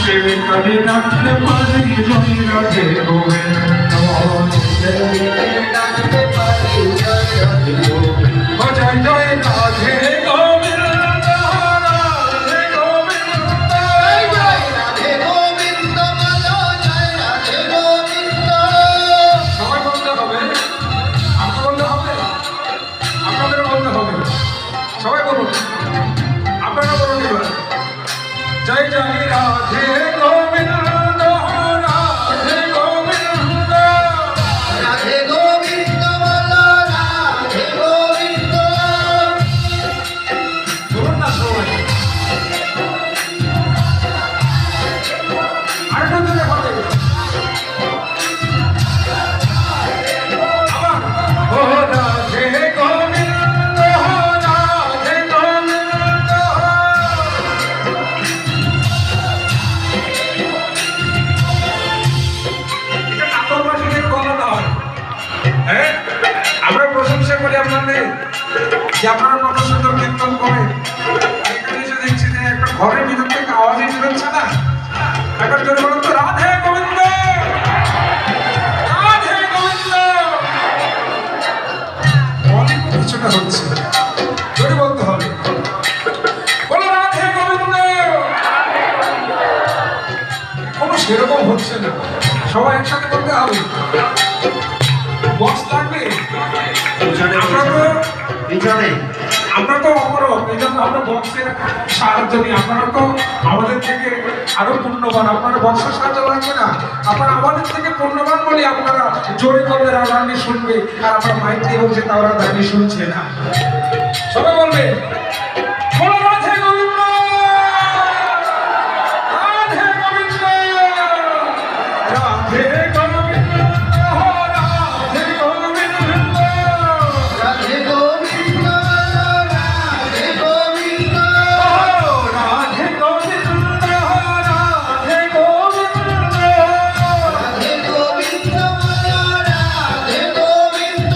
কানে ডাকতে পারি জয় রাধে গোবিন্দ ডাকতে পারি জয় রাধে গোবিন্দ জয় জয় রাধে গোবিন্দ রাধে গোবিন্দ জয় রাধে গোবিন্দ বলো জয় রাধে গোবিন্দ সবাই বলতে হবে আপনার বলতে হবে আপনাদের বলতে হবে সবাই বলুন আপনারা বলুন এবার জয় জয় রাধে গোবিন্দ রাধে গোবিন্দ রাধে গোবিন্দ বলো রাধে গোবিন্দ বলুন না সবাই আরেকটা জোরে হবে আবার ও রাধে গোবিন্দ রাধে গোবিন্দ হ্যাঁ আমরা প্রশংসা করি আপনাদের যে আপনারা কত সুন্দর কীর্তন করেন এখানে এসে দেখছি যে একটা ঘরের ভিতর থেকে আওয়াজই বেরোচ্ছে না একবার জোরে বলুন তো রাধে গোবিন্দ রাধে গোবিন্দ অনেক কিছুটা হচ্ছে জোরে বলতে হবে বলো রাধে গোবিন্দ কোনো সেরকম হচ্ছে না সবাই একসাথে বলতে হবে বক্স লাগবে আমরা তো অপরক এই জন্য আমরা বক্সের সাহায্য নিই আপনারা তো আমাদের থেকে আরো পূর্ণবান আপনারা বক্সের সাহায্য লাগবে না আপনারা আমাদের থেকে পূর্ণবান বলে আপনারা জোরে করলে রাধারানী শুনবে আর আমরা মাইক দিয়ে বলছে তাও রাধারানী শুনছে না সবাই বলবে বলো রাধে গোবিন্দ রাধে গোবিন্দ রাধে গোবিন্দ রাধে গোবিন্দ রাধে গোবিন্দ রাধে গোবিন্দ রাধে গোবিন্দ রাধে গোবিন্দ রাধে গোবিন্দ রাধে গোবিন্দ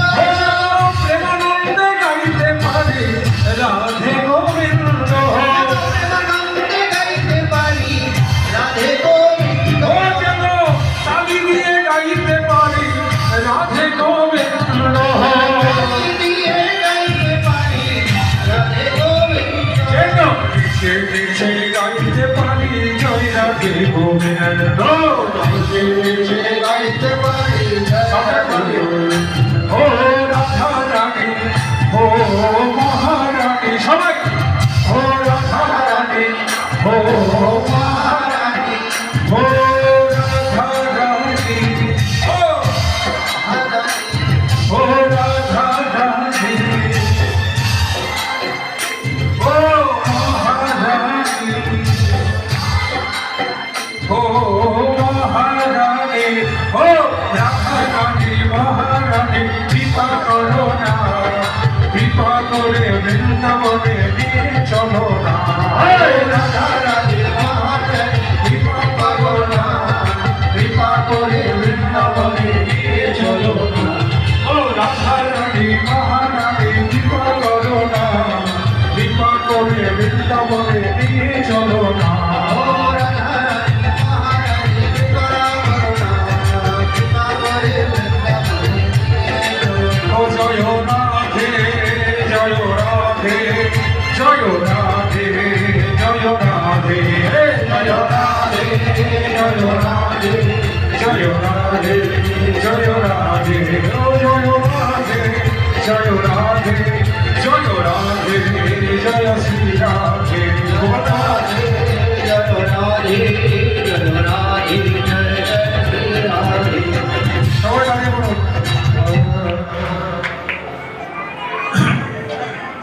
প্রেমানন্দে গাইতে পারি রাধে গোবিন্দ প্রেমানন্দে গাইতে পারি রাধে গোবিন্দ যেন তালি দিয়ে গাইতে পারি রাধে গোবিন্দ দিয়ে গাইতে পারি রাধে গোবিন্দ যেন পিছে পিছে গাইতে পারি জয় রাধে গোবিন্দ পিছে পিছে গাইতে পারি রাধে গোবিন্দ ও রাধা রানী ও মহারানী সবাই ও রাধা রানী ও মহারানী ও রাধা রানী ও রাধা রানী ও মহারানী ও মহারানী ও রাধা রানী মহারানী কৃপা করো না কৃপা করে বৃন্দাবনে নিয়ে চলো না রাধা রানী মহারানী কৃপা করো না কৃপা করে বৃন্দাবনে নিয়ে চলো না ও রাধা রানী মহারানী কৃপা করো না কৃপা করে বৃন্দাবনে নিয়ে চলো না ও জয় রাধে জয় রাধে জয় রাধে জয় রাধে জয় রাধে জয় রাধে জয় রাধে জয় রাধে ও জয় রাধে জয় রাধে জয় রাধে জয় শ্রী রাধে রাধে জয় রাধে জয় রাধে জয় শ্রী রাধে সবাই রাধে বলুন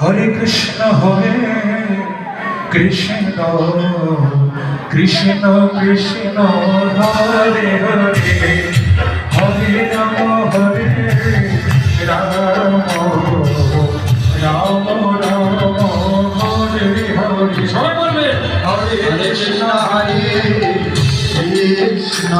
হরে কৃষ্ণ কৃষ্ণ কৃষ্ণ কৃষ্ণ হরে হরে হরে রাম রাম রাম রাম হরে হরে সবাই বলবে হরে কৃষ্ণ কৃষ্ণ